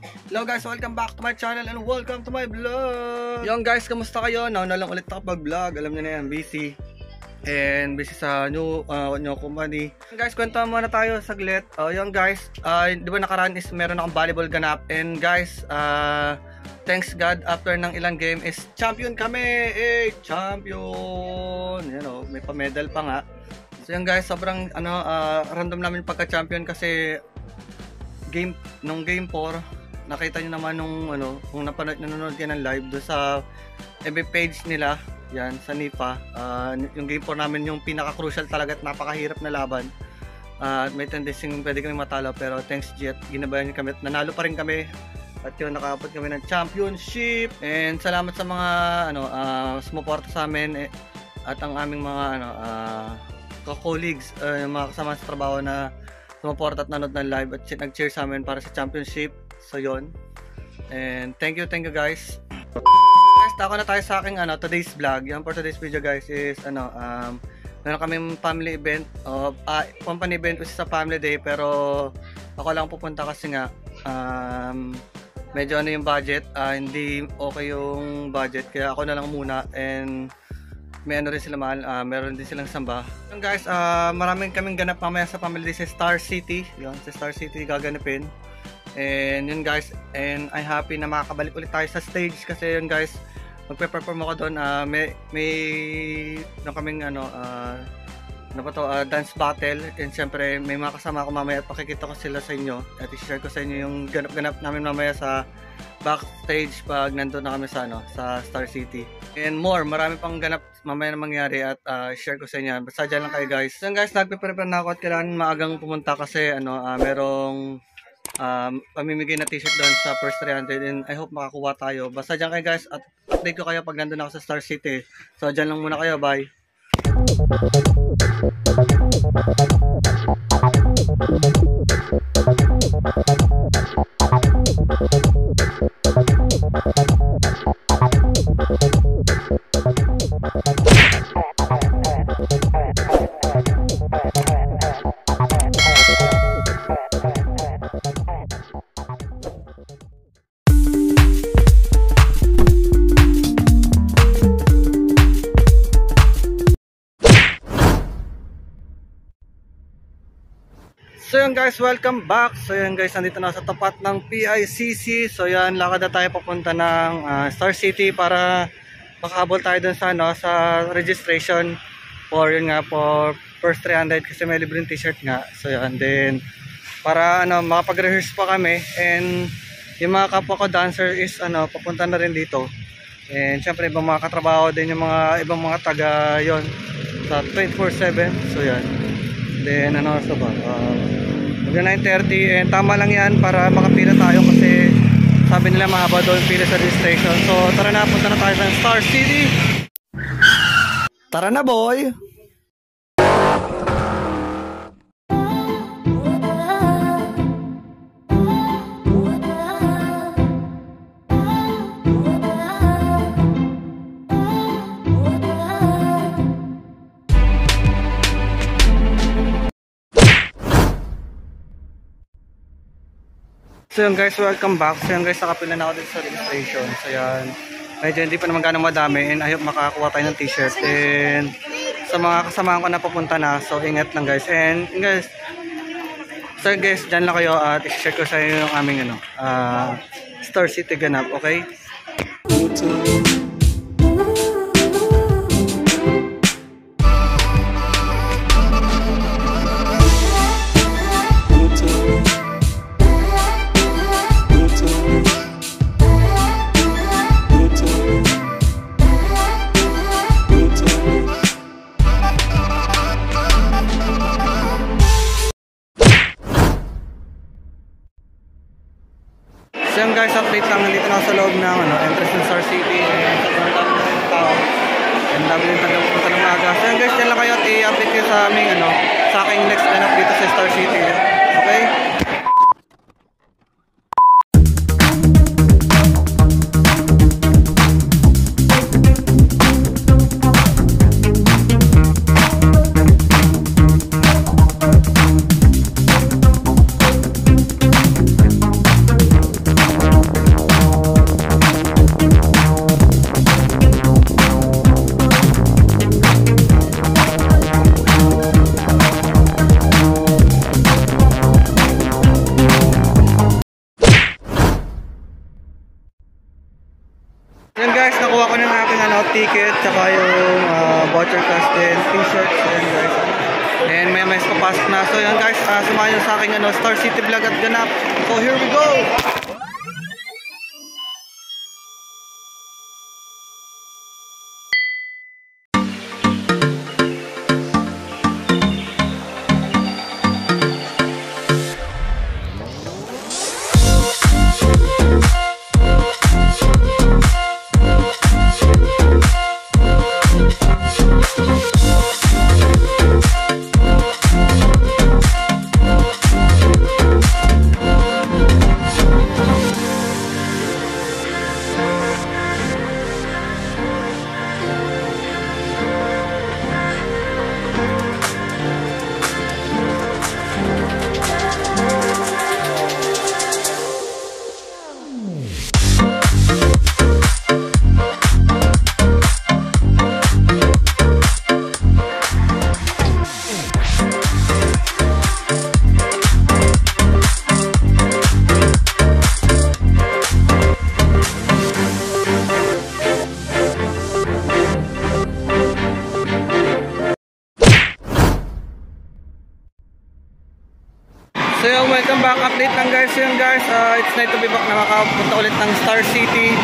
Hello guys, welcome back to my channel and welcome to my vlog. Yung guys, kamusta kayo? Now na lang ulit nakapag-vlog. Alam niyo na yan, busy. And busy sa new company. Guys, kwento muna tayo saglit. Yung guys, di ba nakaraan is meron akong volleyball ganap. And guys, thanks God, after ng ilang game is champion kami. Champion! You know, may pa-medal pa nga. So yung guys, sobrang random namin pagka-champion kasi nung game 4, nakita niyo naman kung nanonood kayo ng live doon sa FB page nila, yan sa NIPA. Yung game 4 namin yung pinaka-crucial talaga at napakahirap na laban. May tendency pwede kami matalo, pero thanks Jet, ginabayan niyo kami at nanalo pa rin kami. At yun, nakaabot kami ng championship. And salamat sa mga sumuporta sa amin at ang aming mga colleagues, mga kasama sa trabaho na sumuporta at nanood ng live at nag-cheer sa amin para sa championship. So yun. And thank you guys. Guys, tako na tayo sa aking today's vlog. Yan for today's video guys is meron kaming family event, company event which is a family day, pero ako lang pupunta kasi nga medyo yung budget, hindi okay yung budget, kaya ako na lang muna. And may rin sila mahal, meron din silang samba. Yung guys, maraming kaming ganap mamaya sa family day sa Star City. Yun, sa Star City gaganapin. And yun guys, and I'm happy na makakabalik ulit tayo sa stage kasi yun guys, magpe-perform ako doon. May kaming dance battle, and syempre may mga kasama ako mamaya at pakikita ko sila sa inyo at i-share ko sa inyo yung ganap namin mamaya sa backstage pag nandun na kami sa Star City. And marami pang ganap mamaya na mangyari at share ko sa inyo. Basta dyan lang kayo guys. So guys, nagpe-prepare na ako at kailangan maagang pumunta kasi merong pamimigay na t-shirt doon sa first 300, and I hope makakuha tayo. Basta dyan kayo guys at update ko kayo pag nandun ako sa Star City. So dyan lang muna kayo, bye. So yan guys, welcome back. So yan guys, nandito na sa tapat ng PICC. So yan, lakad na tayo papunta ng Star City para makahabol tayo dun sa registration for for first 300 kasi may libreng t-shirt nga. So yan, then para makapag-rehearse pa kami, and yung mga kapwa ko dancer is papunta na rin dito. And syempre ibang mga katrabaho din, yung mga ibang mga taga yon sa 24/7. So yan. Then so ba? 9:30, and tama lang yan para makapila tayo kasi sabi nila mahaba doon pila sa registration. So tara na, punta na tayo sa Star City. Tara na boy! So yun guys, welcome back. So yun guys, nakapila na ako dito sa registration. So yan, medyo hindi pa naman gano'ng madami, and I hope makakuha tayo ng t-shirt. And sa mga kasamahan ko na papunta na, so ingat lang guys. And guys, so guys, dyan lang kayo at i-share ko sa inyo yung aming Star City ganap, okay? So yun guys, update lang, nandito na sa loob ng entrance ng Star City, and sobrang dami na rin ng tao, and dami rin punta ng maaga. So yun guys, dyan lang kayo at i-update kayo sa aming sa aking next ganap dito sa Star City, okay? ticket, tsaka yung voucher cash din, t-shirts, and guys. And may papasok na. So yan guys, samahan nyo sa aking Star City vlog at ganap. So here we go! So yung welcome back update lang guys. Yung guys, it's nice to be back na makapunta ulit ng Star City.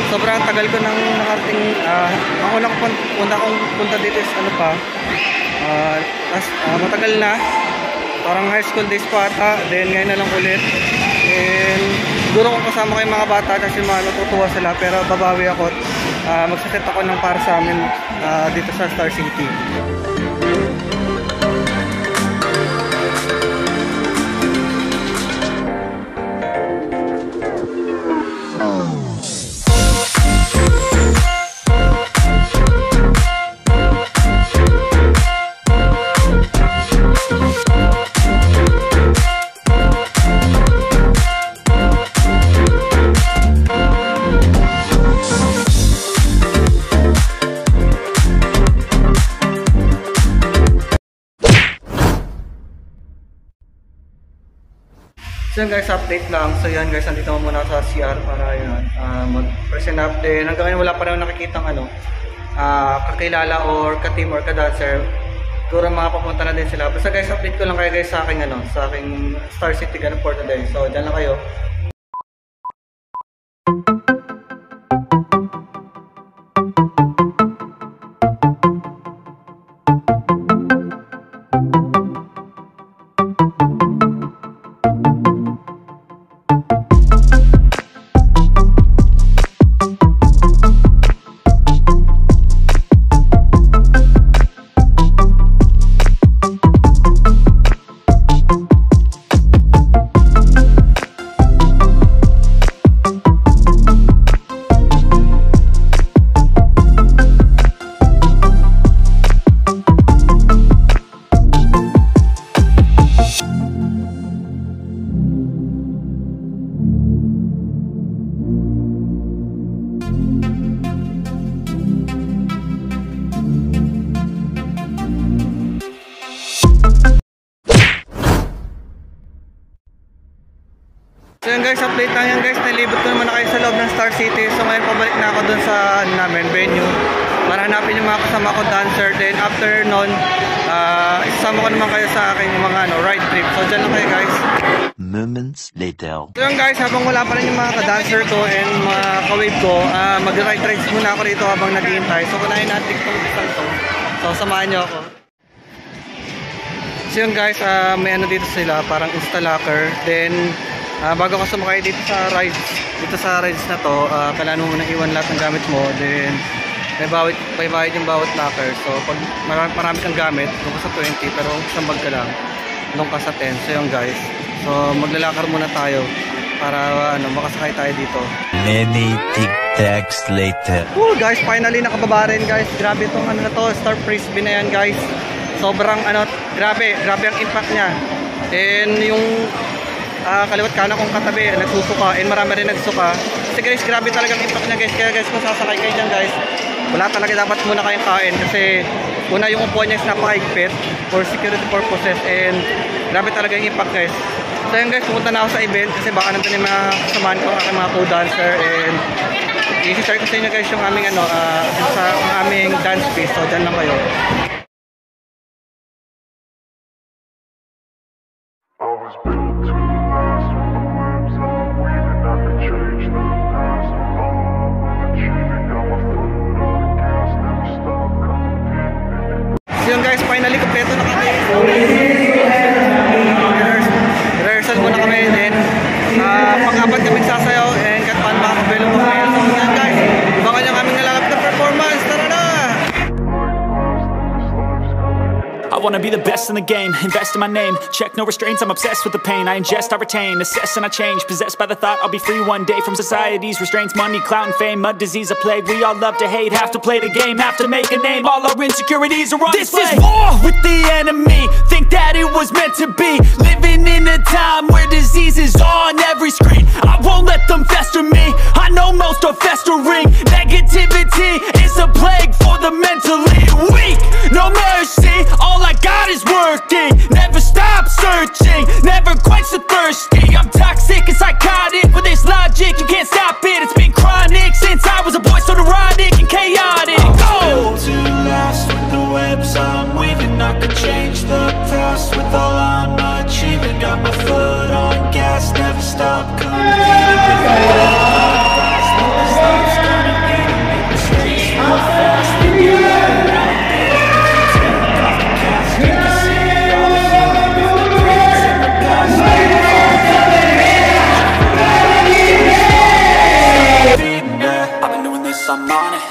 Sobrang tagal ko nang nakarating. Ang unang punta dito is matagal na. Parang high school days pa ata. Then ngayon na lang ulit. And siguro kung kasama ko yung mga bata kasi matutuwa sila. Pero babawi ako. Magsaset ako ng para sa amin dito sa Star City. So yun guys, update lang. So yan guys, nandito mo muna sa CR para yun, mag-present update. Hanggang ngayon wala pa rin nakikitang kakilala or ka-team or ka-dancer. Siguro mga papunta na din sila. Basta guys, update ko lang kayo guys sa aking sa aking Star City ganun for today. So dyan lang kayo. So yun guys, update lang yan guys. Nalibot ko naman na kayo sa loob ng Star City. So ngayon pabalik na ako dun sa venue para hanapin yung mga kasama ko dancer. Then after nun, isasama ko naman kayo sa akin yung mga ride trip. So dyan lang kayo guys. Moments later. So yun guys, habang wala pa rin yung mga ka-dancer ko and mga ka-wave ko, mag-ride rides muna ako rito habang naghihintay. So kunahin natin itong isang to. So samahan nyo ako. So yun guys, may dito sila, parang insta-locker. Then bago ka sumakay dito sa rides na to, kailangan mo muna iwan lahat ng gamit mo. Then may bayad yung bawat locker. So pag marami kang gamit, doon ka sa 20, pero isang bag ka lang, doon ka sa 10. So yun guys, so maglalakar muna tayo para makasakay tayo dito. Many tic-tacs later. Guys, finally nakababa rin guys. Grabe itong na to, Star Frisbee na yan guys. Sobrang grabe ang impact niya. And yung kaliwat kanan kong katabi, nagsusuka, and marami rin nagsuka. Kasi guys, grabe talagang impact niya guys. Kaya guys, kung sasakay kayo dyan guys, wala talaga dapat muna kayong kain. Kasi una yung upuan niya is napaka-higpit for security purposes. And grabe talaga yung impact guys. So yun guys, pumunta na ako sa event kasi baka nandun yung mga kasamaan ko, aking mga co-dancer. And i-share ko sa inyo guys yung aming sa aming dance piece. So dyan lang kayo. So yun guys, finally kompleto na kami. Rehearsal muna kami din. Pang-apat kami sasayaw and kahit paano makakabelo pa kami. So yan guys, baka yung aming nalalapit na performance. Tara na! I wanna be the best in the game, invest in my name. Check no restraints, I'm obsessed with the pain. I ingest, I retain, assess and I change. Possessed by the thought I'll be free one day from society's restraints. Money, clout and fame, a disease, a plague. We all love to hate, have to play the game, have to make a name. All our insecurities are on display. This is war with the enemy, think that it was meant to be. Living in a time where disease is on every screen. I won't let them fester me, I know most are festering. Negativity is a plague for the mentally weak. No mercy, all I got is working. Never stop searching, never quite so thirsty. I'm toxic and psychotic with this logic, you can't stop it. It's been chronic since I was a boy, so neurotic and chaotic. Go to last with the webs I'm weaving. I could change the past with all I'm achieving. Got my foot on gas, never stop I'm on it,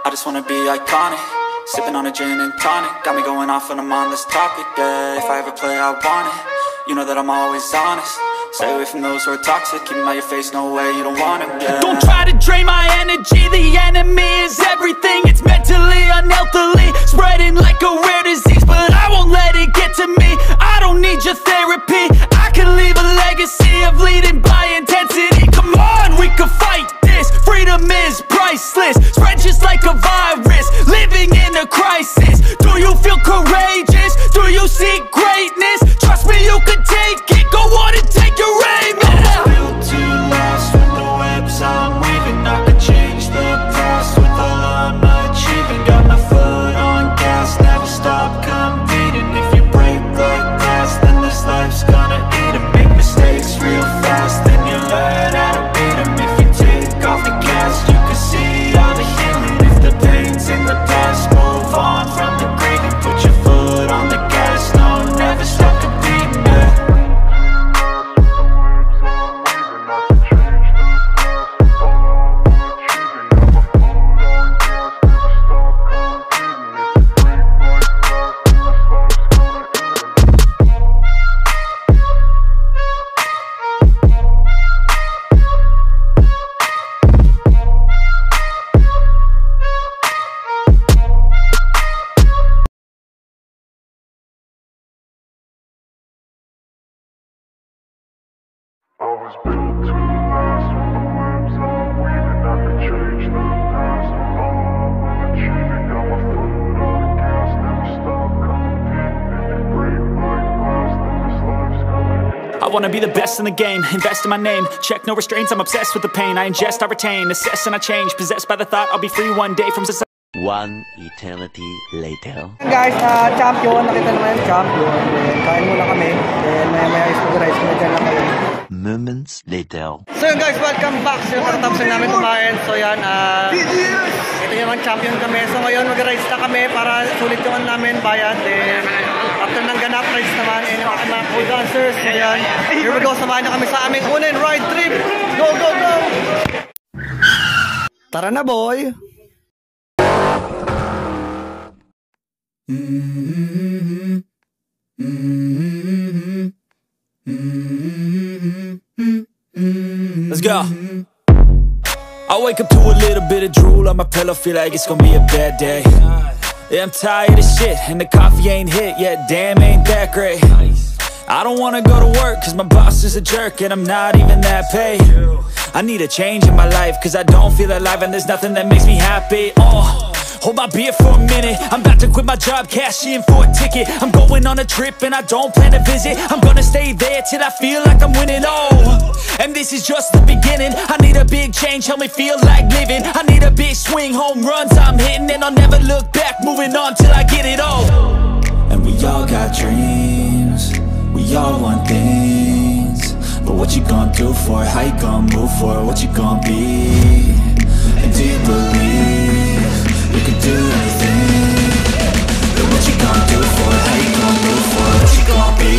I just wanna be iconic. Sipping on a gin and tonic, got me going off when I'm on this topic, yeah. If I ever play, I want it, you know that I'm always honest. Stay away from those who are toxic, keep them out your face, no way, you don't want it, yeah. Don't try to drain my energy, the enemy is everything. It's mentally, unhealthily, spreading like a rare disease. But I won't let it get to me, I don't need your therapy. I can leave a legacy of leading by intensity. Come on, we can fight this, freedom is priceless. Spread just like a virus, living in a crisis. Do you feel courageous? Do you seek greatness? Trust me, you can take it, go on and take your aim, yeah. I was built to last with the webs I'm weaving. I could change the past with all I'm achieving. Got my foot on gas, never stop competing. If you break like glass, then this life's gonna eat 'em. Make mistakes real fast, then you learn how to beat 'em. If you take off the gas, you can see all the healing. If the pain's in the past, move on from the grieving. Put your foot on the gas, no, never stop competing, yeah. I was built to last with the webs I'm weaving. I could change the past with all I'm achieving. Got my foot on gas, never stop competing. If you break like glass, then this life's gonna I wanna be the best in the game, invest in my name. Check no restraints, I'm obsessed with the pain. I ingest, I retain, assess and I change. Possessed by the thought I'll be free one day from society. One eternity later. Guys, champion, nakita naman yung champion. Then, kain muna kami. Then, maya is mag-rice muna dyan lang kayo. Moments later. So yun guys, welcome back. So yung tapos na namin kumain. So yan, ito yung champion kami. So ngayon, mag-rice na kami para sulit yung namin bayad. Then, after ng ganap, rice naman. And yung aking mga cool dancers. So yan, here we go. Samahan nyo kami sa aming unin ride trip. Go, go, go! Tara na, boy! Let's go. I wake up to a little bit of drool on my pillow, feel like it's gonna be a bad day. Yeah, I'm tired of shit, and the coffee ain't hit yet, damn, ain't that great. I don't wanna go to work, cause my boss is a jerk, and I'm not even that paid. I need a change in my life, cause I don't feel alive, and there's nothing that makes me happy. Hold my beer for a minute, I'm about to quit my job, cash in for a ticket. I'm going on a trip and I don't plan to visit. I'm gonna stay there till I feel like I'm winning, and this this is just the beginning. I need a big change, help me feel like living. I need a big swing, home runs I'm hitting, and I'll never look back, moving on till I get it all. And we all got dreams, we all want things, but what you gonna do for it? How you gonna move for it? What you gonna be? And do you believe you can do anything? But what you gonna do for it? How you gonna move for it? What you gonna be?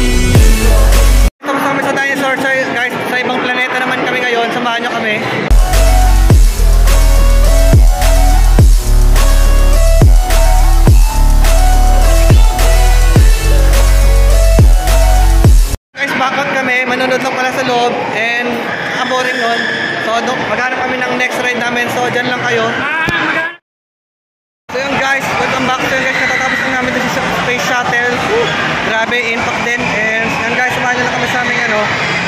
Kasama sa dinosaur guys, sa ibang planeta naman kami ngayon, samahan nyo kami. Guys, backup kami, manonood lang pala sa loob, and ang boring nun. So maghanap kami ng next ride namin, so dyan lang kayo. So yun guys, welcome back. So yun guys, katatapos lang namin sa Space Shuttle. Grabe, impact din. And yun guys, samahan nyo lang kami sa aming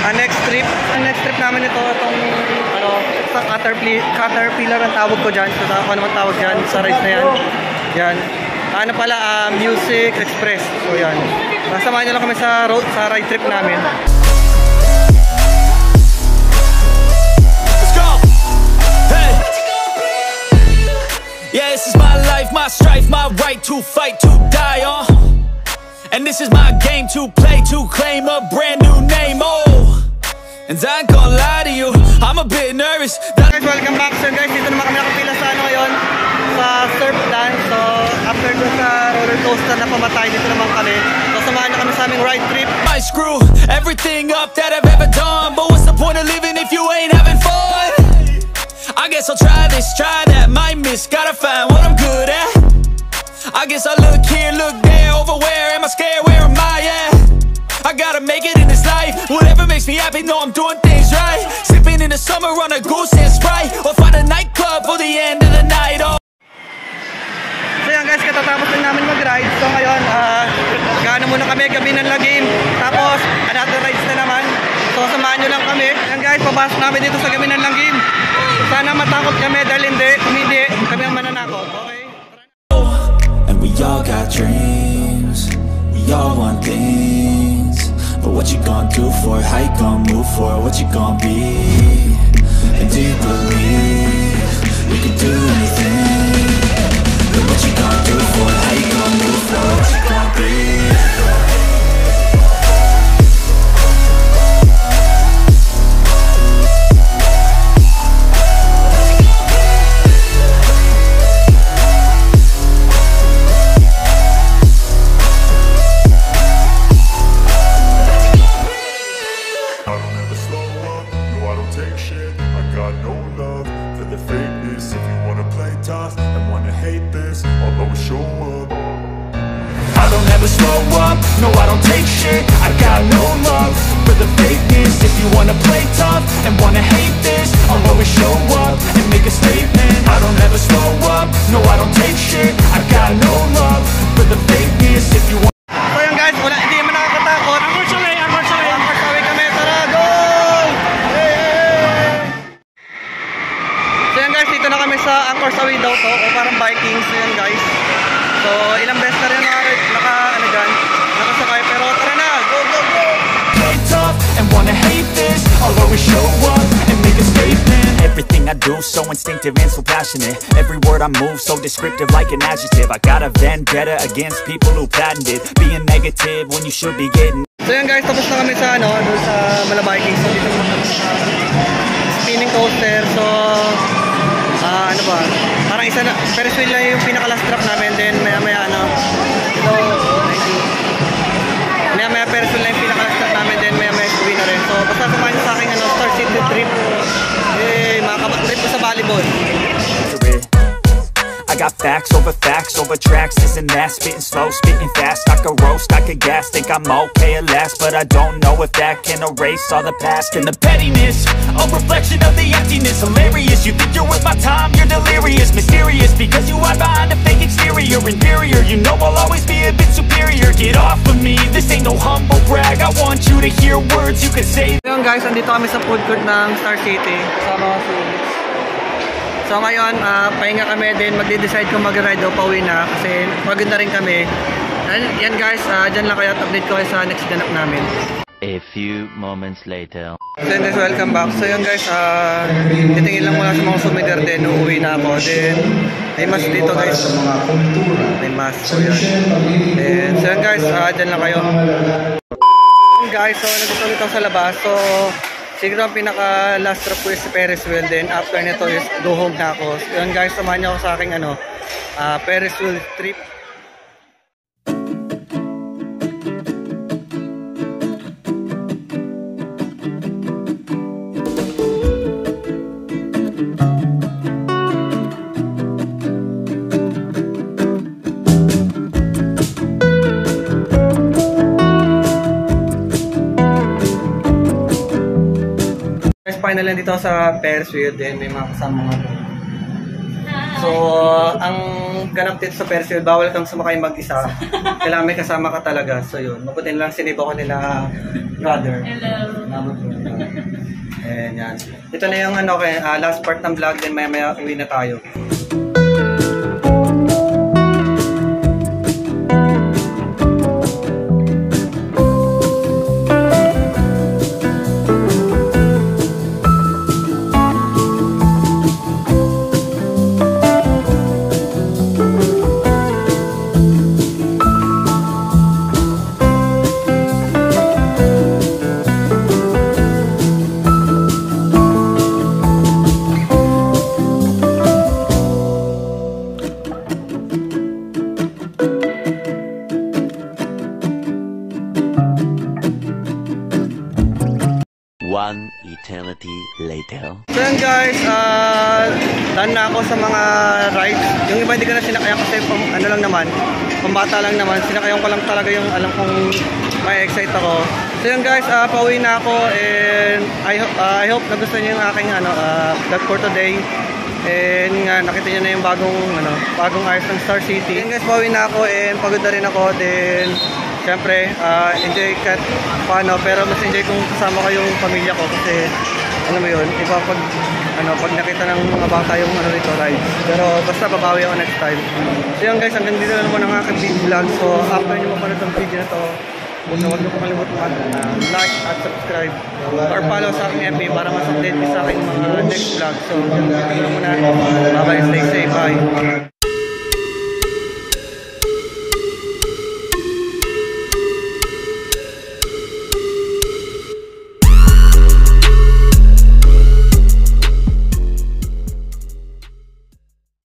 next trip. Ang next trip namin ito, itong sa Caterpillar ang tawag ko dyan. So ako naman tawag dyan sa ride na yan. Yan. Ano pala, Music Express. So yan. Samahan nyo lang kami sa ride trip namin. Yeah, this is my life, my strife, my right to fight, to die on. And this is my game to play, to claim a brand new name, oh. And I ain't gonna lie to you, I'm a bit nervous. Guys, welcome back. So guys, dito naman kami nakapila sa ngayon, sa surf dance. So after dun sa roller coaster na pamatay, dito naman kami. So samahan nyo kami sa aming ride trip. I screw everything up that I've ever done, but what's the point of living if you ain't having fun? I guess I'll try this, try that, might miss, gotta find what I'm good at. I guess I'll look here, look there, over where am I scared, where am I at? I gotta make it in this life, whatever makes me happy, know I'm doing things right. Sipping in the summer on a goose and Sprite, or find a nightclub for the end of the night, oh. So yan guys, katatapos lang namin mag-ride. So ngayon, gano muna kami, gabi ng lagim. Tapos, another rides na naman. So samahan nyo lang kami. Yan guys, papasok namin dito sa gabi ng lagim. Sana matakot kami dahil hindi kami ang mananakot. Okay? And we all got dreams, we all want things, but what you gonna do for it? How you gonna move for it? What you gonna be? And do you believe you can do anything? But what you gonna do for it? How you gonna move for it? What you gonna be? No, I don't take shit, I got no love for the fakeness. If you wanna play tough and wanna hate this, I'll always show up and make a statement. I don't ever slow up, no, I don't take shit, I got no love for the fakeness. If you want. So yan guys, hindi naman nakakatakot. Angkor Saway kami, tara, go! Hey! So yan guys, dito na kami sa Angkor Saway daw to, o parang Vikings. So yan guys. So ilang beses na rin nakasakay, pero tara na, go, go, go! Play tough and wanna hate this, I'll always show up and make a statement. Everything I do so instinctive and so passionate. Every word I move so descriptive like an adjective. I got a vendetta against people who patented being negative when you should be getting. So yan guys, tapos na kami sa doon sa Malabayking. So dito naman kami sa spinning coaster. So ano ba, parang isa na, Ferris wheel na yung pinaka-last drop namin. Then maya ito, maya Ferris wheel na yung pinaka-last drop namin. Then maya uwi na rin. So basta samahan nyo sa aking Star City trip. Mga trip ko sa volleyball. I got facts over tracks, this and that, spitting slow, spitting fast. I could roast, I could gas, think I'm okay at last, but I don't know if that can erase all the past. And the pettiness, a reflection of the emptiness. Hilarious, you think you're worth my time, you're delirious. Mysterious, because you hide behind a fake exterior. Inferior, you know I'll always be a bit superior. Get off of me, this ain't no humble brag. I want you to hear words you could say. So guys, andito kami sa food court ng Star City. Kasama ko si So ngayon, pahinga kami din, magde-decide kung mag-ride o pauwi na kasi pagod na rin kami. Yan guys, dyan lang kayo at update ko kayo sa next ganap namin. A few moments later. Then guys, welcome back. So yun guys, titingin lang muna sa mga souvenir din. Uuwi na ako. Then, may mask dito guys. May mask. So yun. Then, so yun guys, dyan lang kayo. Guys, so nandito ulit ako sa labas. So, siguro ang pinaka last trip ko is si Ferris wheel. Then, after nito is go home na ako. So yun guys, samahan niyo ako sa aking Ferris wheel trip. Final lang dito sa Ferris wheel, din may mga kasama mga doon. So, ang ganap dito sa Ferris wheel, bawal kang sumakay mag-isa. Kailangan may kasama ka talaga. So yun, mabutin lang sinibo ko nila brother. Hello. And yan. Ito na yung last part ng vlog, din maya uwi na tayo. One eternity later. So yan guys, done na ako sa mga rides. Yung iba hindi ko na sinakaya kasi lang naman, pambata lang naman. Sinakayan ko lang talaga yung alam kong may excite ako. So yan guys, pauwi na ako and I hope nagustuhan niyo yung aking vlog for today. And nga, nakita niyo na yung bagong ayos ng Star City. Yan guys, pauwi na ako and pagod na rin ako. Then siyempre, enjoy kahit paano, pero mas enjoy kung kasama ko yung pamilya ko kasi alam mo yun, iba pag nakita ng mga bata yung rito rides. Pero basta babawi ako next time. So yun guys, hanggang dito na naman ang aking big vlog. So after nyo mapanood ang video na to, huwag nyo makalimutan like at subscribe or follow sa aking FB para mas update sa aking mga next vlog. So yun muna, bye bye, stay safe, bye.